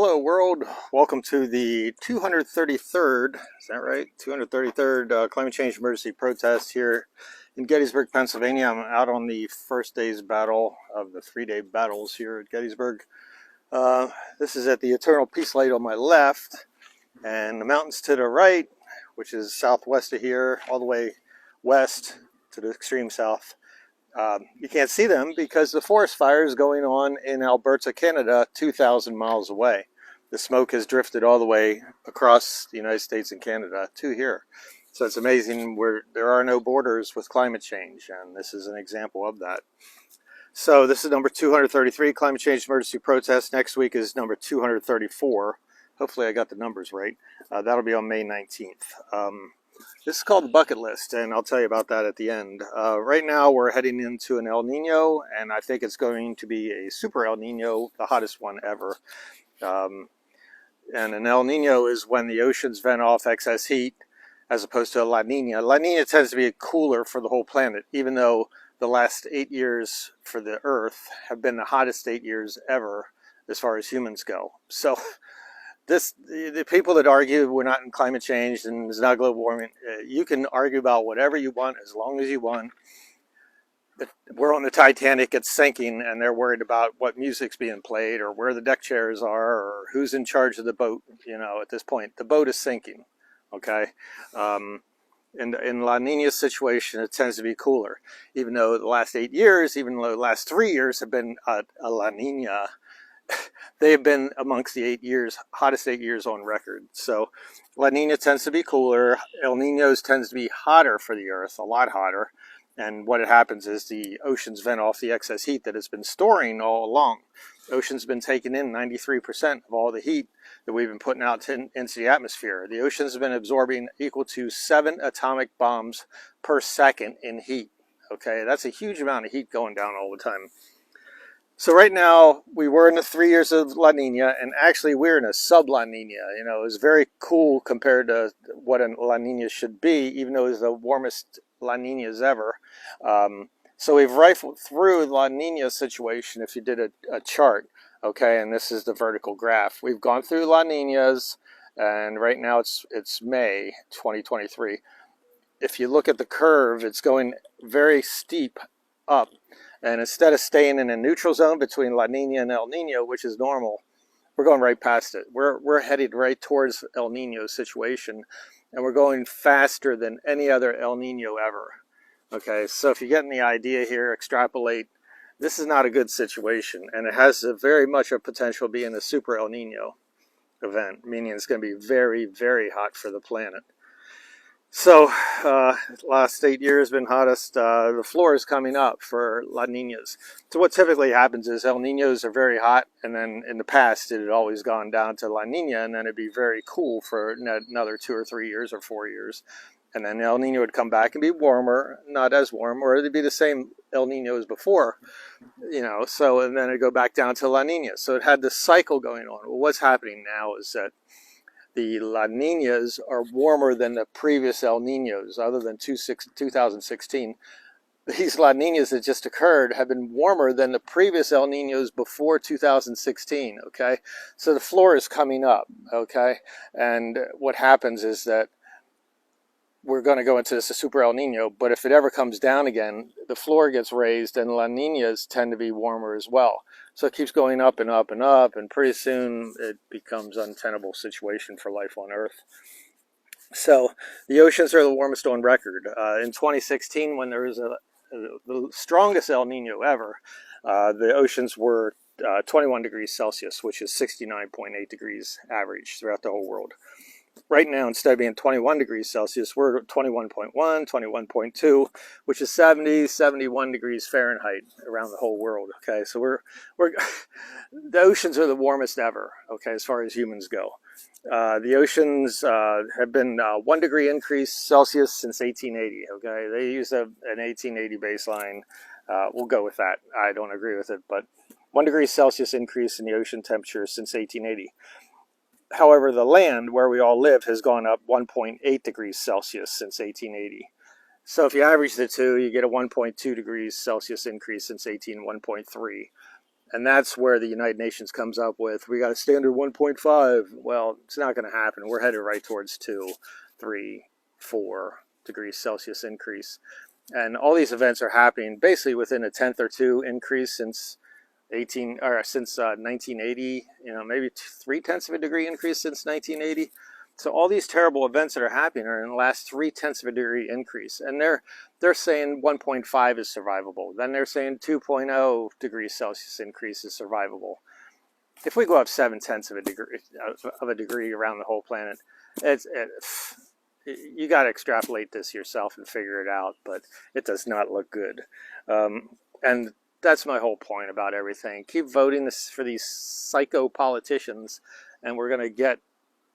Hello world, welcome to the 233rd, is that right? 233rd climate change emergency protest here in Gettysburg, Pennsylvania. I'm out on the first day's battle of the 3-day battles here at Gettysburg. This is at the Eternal Peace Light on my left, and the mountains to the right, which is southwest of here, all the way west to the extreme south. You can't see them because the forest fire is going on in Alberta, Canada, 2,000 miles away. The smoke has drifted all the way across the United States and Canada to here. So it's amazing where there are no borders with climate change, and this is an example of that. So this is number 233, Climate Change Emergency Protest. Next week is number 234. Hopefully I got the numbers right. That'll be on May 19th. This is called the bucket list, and I'll tell you about that at the end. Right now, we're heading into an El Nino, and I think it's going to be a super El Nino, the hottest one ever. And an El Nino is when the oceans vent off excess heat, as opposed to a La Nina. La Nina tends to be cooler for the whole planet, even though the last 8 years for the Earth have been the hottest 8 years ever, as far as humans go. So the people that argue we're not in climate change and it's not global warming, you can argue about whatever you want as long as you want. We're on the Titanic, it's sinking, and they're worried about what music's being played or where the deck chairs are or who's in charge of the boat. You know, at this point, the boat is sinking, okay? In La Nina's situation, it tends to be cooler. Even though the last 8 years, even though the last 3 years have been a La Nina, they have been amongst the hottest 8 years on record. So La Nina tends to be cooler. El Ninos tends to be hotter for the Earth, a lot hotter. And what happens is the oceans vent off the excess heat that has been storing all along. The ocean's been taking in 93% of all the heat that we've been putting out into the atmosphere. The oceans have been absorbing equal to 7 atomic bombs per second in heat. Okay, that's a huge amount of heat going down all the time. So right now, we were in the 3 years of La Nina, and actually we're in a sub-La Nina. You know, it's very cool compared to what a La Nina should be, even though it's the warmest La Ninas ever. So we've rifled through La Nina situation if you did a chart, okay, and this is the vertical graph. We've gone through La Ninas, and right now it's May 2023. If you look at the curve, it's going very steep up. And instead of staying in a neutral zone between La Nina and El Nino, which is normal, we're going right past it. We're headed right towards El Nino situation, and we're going faster than any other El Nino ever. Okay, so if you're getting the idea here, extrapolate. This is not a good situation, and it has very much a potential being a super El Nino event, meaning it's going to be very, very hot for the planet. So, last 8 years been hottest. The floor is coming up for La Ninas. So what typically happens is El Ninos are very hot, and then in the past it had always gone down to La Nina, and then it'd be very cool for another 2 or 3 years or 4 years. And then El Nino would come back and be warmer, not as warm, or it'd be the same El Nino as before, you know, so, and then it'd go back down to La Nina. So it had this cycle going on. Well, what's happening now is that the La Ninas are warmer than the previous El Ninos, other than 2016. These La Ninas that just occurred have been warmer than the previous El Ninos before 2016, okay? So the floor is coming up, okay? And what happens is that we're going to go into this a super El Nino, but if it ever comes down again, the floor gets raised and La Ninas tend to be warmer as well. So it keeps going up and up and up, and pretty soon it becomes an untenable situation for life on Earth. So the oceans are the warmest on record. In 2016, when there was the strongest El Nino ever, the oceans were 21 degrees Celsius, which is 69.8 degrees average throughout the whole world. Right now, instead of being 21 degrees Celsius, we're at 21.1, 21.2, which is 70, 71 degrees Fahrenheit around the whole world. Okay, so the oceans are the warmest ever, okay, as far as humans go. The oceans have been 1 degree increase Celsius since 1880, okay? They use an 1880 baseline. We'll go with that. I don't agree with it, but 1 degree Celsius increase in the ocean temperature since 1880. However, the land where we all live has gone up 1.8 degrees Celsius since 1880. So if you average the two, you get a 1.2 degrees Celsius increase since 1.3. And that's where the United Nations comes up with, we got a standard 1.5. Well, it's not going to happen. We're headed right towards 2, 3, 4 degrees Celsius increase. And all these events are happening basically within a tenth or two increase since 1980, maybe 3/10 of a degree increase since 1980. So all these terrible events that are happening are in the last 3/10 of a degree increase. And they're saying 1.5 is survivable. Then they're saying 2.0 degrees Celsius increase is survivable. If we go up 7/10 of a degree around the whole planet, you got to extrapolate this yourself and figure it out, but it does not look good. And that's my whole point about everything. Keep voting for these psycho politicians, and we're going to get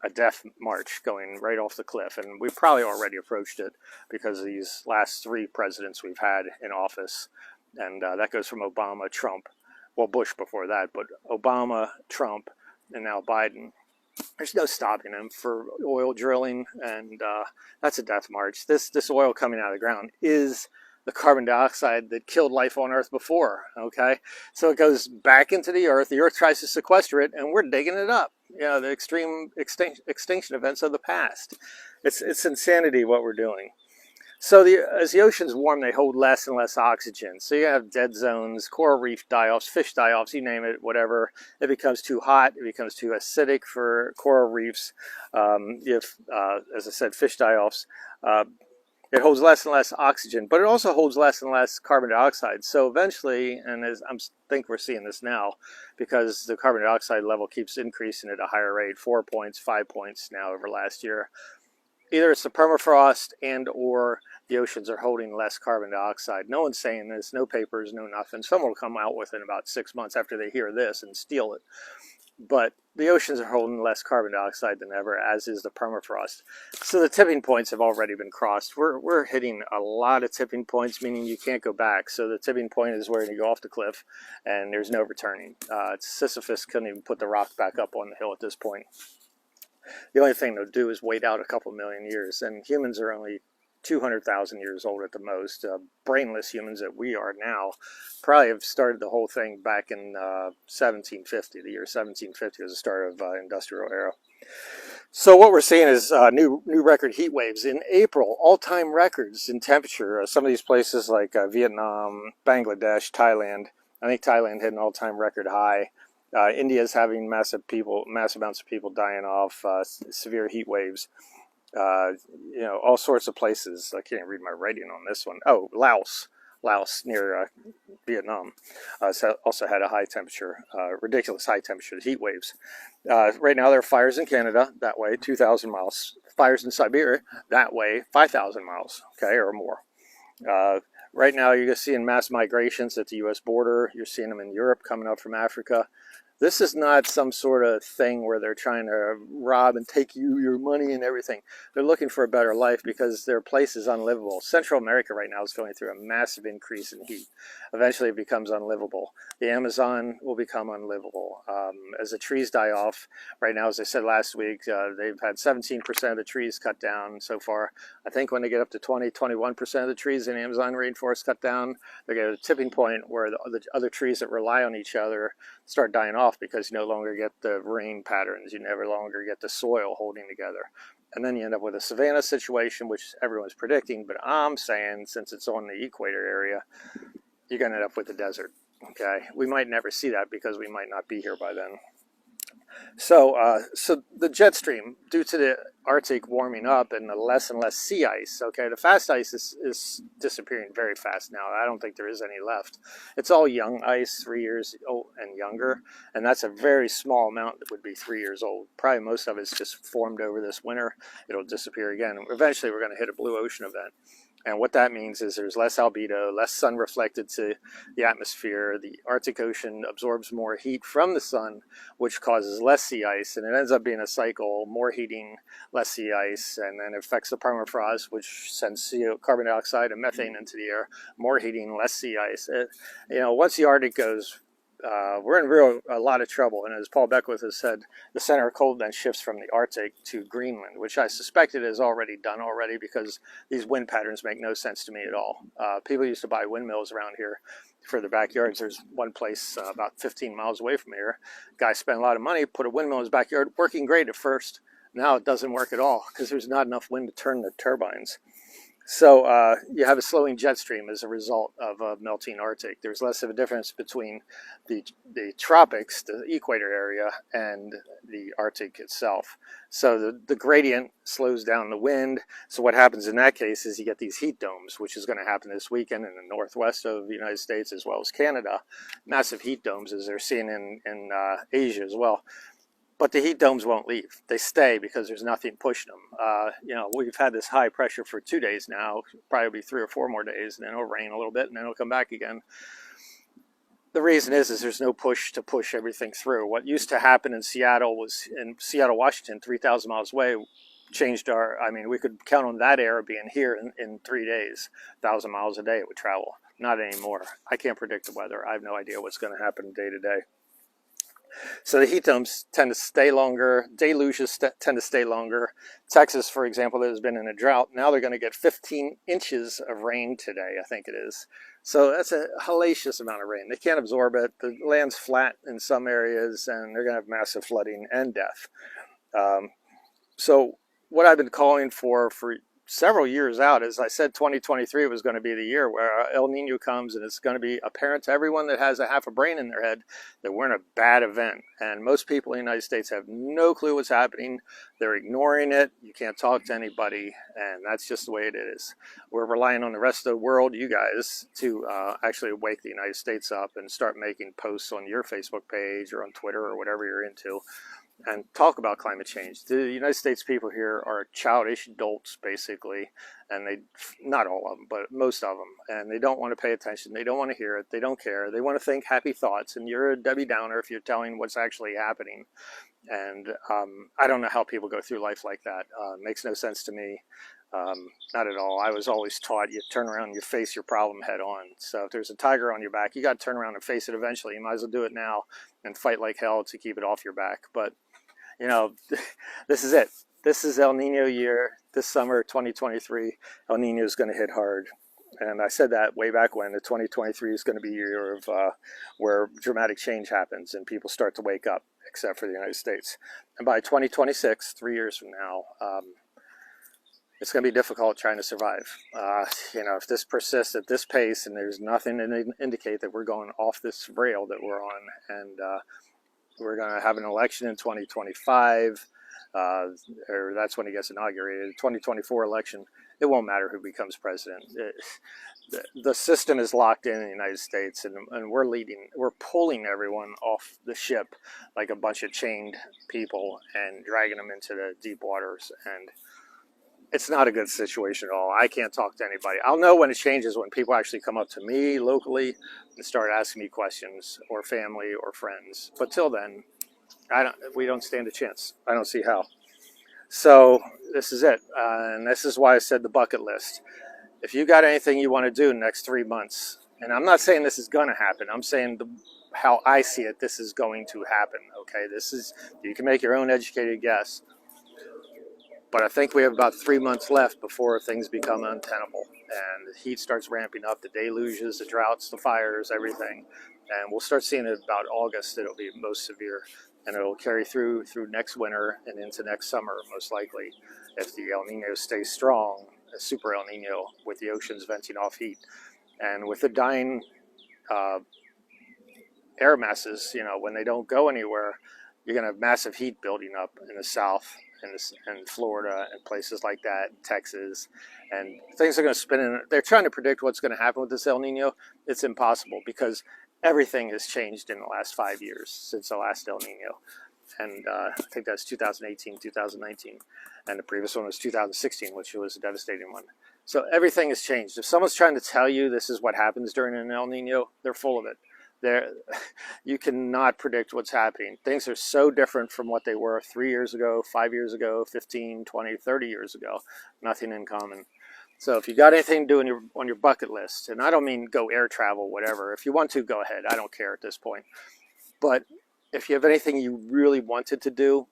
a death march going right off the cliff. And we've probably already approached it because of these last 3 presidents we've had in office. And that goes from Obama, Trump, well, Bush before that, but Obama, Trump, and now Biden. There's no stopping them for oil drilling, and that's a death march. This oil coming out of the ground is the carbon dioxide that killed life on Earth before, okay? So it goes back into the Earth tries to sequester it, and we're digging it up. The extreme extinction events of the past. It's insanity what we're doing. So as the oceans warm, they hold less and less oxygen. So you have dead zones, coral reef die-offs, fish die-offs, you name it, whatever. It becomes too hot. It becomes too acidic for coral reefs. As I said, fish die-offs. It holds less and less oxygen, but it also holds less and less carbon dioxide. So eventually, and I think we're seeing this now, because the carbon dioxide level keeps increasing at a higher rate, 4 points, 5 points now over last year. Either it's the permafrost and or the oceans are holding less carbon dioxide. No one's saying this, no papers, no nothing. Someone will come out with it in about 6 months after they hear this and steal it. But the oceans are holding less carbon dioxide than ever, as is the permafrost. So the tipping points have already been crossed. We're hitting a lot of tipping points, meaning you can't go back. So the tipping point is where you go off the cliff, and there's no returning. Sisyphus couldn't even put the rock back up on the hill at this point. The only thing they'll do is wait out a couple million years, and humans are only 200,000 years old at the most. Brainless humans that we are now probably have started the whole thing back in 1750. The year 1750 was the start of industrial era. So what we're seeing is new record heat waves in April, all-time records in temperature. Some of these places like Vietnam, Bangladesh, Thailand. I think Thailand hit an all-time record high. India is having massive amounts of people dying off severe heat waves. All sorts of places. I can't read my writing on this one. Oh, Laos near Vietnam also had a high temperature, ridiculous high temperature heat waves. Right now there are fires in Canada that way, 2,000 miles. Fires in Siberia that way, 5,000 miles, okay, or more. Right now you're seeing mass migrations at the U.S. border. You're seeing them in Europe coming up from Africa. This is not some sort of thing where they're trying to rob and take your money and everything. They're looking for a better life because their place is unlivable. Central America right now is going through a massive increase in heat. Eventually it becomes unlivable. The Amazon will become unlivable. As the trees die off, right now, as I said last week, they've had 17% of the trees cut down so far. I think when they get up to 21% of the trees in the Amazon rainforest cut down, they get a tipping point where the other trees that rely on each other start dying off, because you no longer get the rain patterns, you never longer get the soil holding together. And then you end up with a savanna situation, which everyone's predicting, but I'm saying since it's on the equator area, you're going to end up with a desert. Okay, we might never see that because we might not be here by then. So the jet stream, due to the Arctic warming up and the less and less sea ice, okay, the fast ice is disappearing very fast now. I don't think there is any left. It's all young ice, 3 years old and younger, and that's a very small amount that would be 3 years old. Probably most of it's just formed over this winter. It'll disappear again. Eventually we're going to hit a blue ocean event. And what that means is there's less albedo, less sun reflected to the atmosphere. The Arctic Ocean absorbs more heat from the sun, which causes less sea ice. And it ends up being a cycle, more heating, less sea ice, and then it affects the permafrost, which sends carbon dioxide and methane into the air. More heating, less sea ice. Once the Arctic goes, we're in a lot of trouble. And as Paul Beckwith has said, the center of cold then shifts from the Arctic to Greenland, which I suspect it is already done because these wind patterns make no sense to me at all. People used to buy windmills around here for their backyards. There's one place about 15 miles away from here. Guy spent a lot of money, put a windmill in his backyard, working great at first. Now it doesn't work at all because there's not enough wind to turn the turbines. So you have a slowing jet stream as a result of a melting Arctic. There's less of a difference between the tropics, the equator area, and the Arctic itself. So the gradient slows down the wind. So what happens in that case is you get these heat domes, which is going to happen this weekend in the northwest of the United States as well as Canada. Massive heat domes as they're seen in Asia as well. But the heat domes won't leave. They stay because there's nothing pushing them. You know, we've had this high pressure for 2 days now, probably 3 or 4 more days, and then it'll rain a little bit, and then it'll come back again. The reason is there's no push to push everything through. What used to happen in Seattle, Washington, 3,000 miles away, changed I mean, we could count on that air being here in 3 days. 1,000 miles a day it would travel. Not anymore. I can't predict the weather. I have no idea what's going to happen day to day. So the heat domes tend to stay longer. Deluges tend to stay longer. Texas, for example, that has been in a drought. Now they're going to get 15 inches of rain today, I think it is. So that's a hellacious amount of rain. They can't absorb it. The land's flat in some areas, and they're going to have massive flooding and death. So what I've been calling for several years out, as I said, 2023 was going to be the year where El Nino comes, and it's going to be apparent to everyone that has a half a brain in their head that we're in a bad event. And most people in the United States have no clue what's happening. They're ignoring it. You can't talk to anybody, and that's just the way it is. We're relying on the rest of the world, you guys, to actually wake the United States up and start making posts on your Facebook page or on Twitter or whatever you're into, and talk about climate change. The United States people here are childish adults, basically, and not all of them, but most of them, and they don't want to pay attention. They don't want to hear it. They don't care. They want to think happy thoughts, and you're a Debbie Downer if you're telling what's actually happening. And I don't know how people go through life like that. It makes no sense to me. Not at all. I was always taught you turn around and you face your problem head on. So if there's a tiger on your back, you got to turn around and face it eventually. You might as well do it now and fight like hell to keep it off your back. But you know, this is it. This is El Nino year. This summer, 2023, El Nino is going to hit hard. And I said that way back when. The 2023 is going to be a year of where dramatic change happens and people start to wake up, except for the United States. And by 2026, 3 years from now, it's going to be difficult trying to survive. You know, if this persists at this pace and there's nothing to indicate that we're going off this rail that we're on, and we're going to have an election in 2025, or that's when he gets inaugurated. 2024 election, it won't matter who becomes president. The system is locked in the United States, and we're pulling everyone off the ship like a bunch of chained people and dragging them into the deep waters. And it's not a good situation at all. I can't talk to anybody. I'll know when it changes when people actually come up to me locally and start asking me questions, or family or friends. But till then, we don't stand a chance. I don't see how. So this is it. And this is why I said the bucket list. If you got anything you want to do in the next 3 months, and I'm not saying this is going to happen. I'm saying how I see it, this is going to happen. Okay, you can make your own educated guess. But I think we have about 3 months left before things become untenable, and the heat starts ramping up, the deluges, the droughts, the fires, everything. And we'll start seeing it about August. It'll be most severe, and it'll carry through next winter and into next summer, most likely, if the El Nino stays strong, a super El Nino, with the oceans venting off heat. And with the dying air masses, you know, when they don't go anywhere, you're going to have massive heat building up in the south, and Florida and places like that, Texas, and things are going to spin in. They're trying to predict what's going to happen with this El Nino. It's impossible because everything has changed in the last 5 years since the last El Nino. And I think that's 2018, 2019. And the previous one was 2016, which was a devastating one. So everything has changed. If someone's trying to tell you this is what happens during an El Nino, they're full of it. You cannot predict what's happening. Things are so different from what they were 3 years ago, 5 years ago, 15, 20, 30 years ago. Nothing in common. So if you got anything to do on your bucket list, and I don't mean go air travel, whatever. If you want to, go ahead. I don't care at this point. But if you have anything you really wanted to do,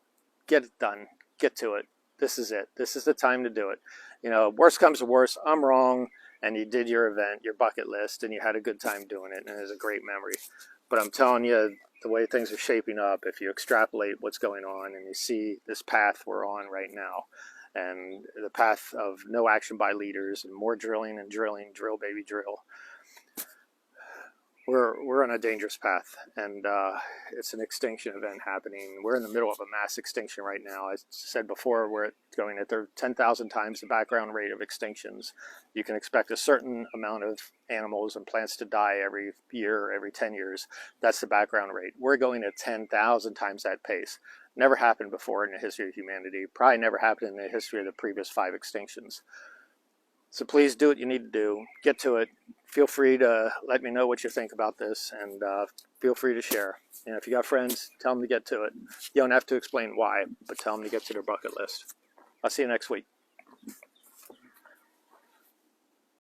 get it done. Get to it. This is it. This is the time to do it. You know, worst comes to worst, I'm wrong. and you did your event, your bucket list, and you had a good time doing it, and it was a great memory. But I'm telling you, the way things are shaping up, if you extrapolate what's going on and you see this path we're on right now, and the path of no action by leaders and more drilling and drilling, drill baby drill, we're on a dangerous path, and it's an extinction event happening. We're in the middle of a mass extinction right now. As I said before, we're going at 10,000 times the background rate of extinctions. You can expect a certain amount of animals and plants to die every year, every 10 years. That's the background rate. We're going at 10,000 times that pace. Never happened before in the history of humanity. Probably never happened in the history of the previous 5 extinctions. So please do what you need to do. Get to it. Feel free to let me know what you think about this, and feel free to share. And if you got friends, tell them to get to it. You don't have to explain why, but tell them to get to their bucket list. I'll see you next week.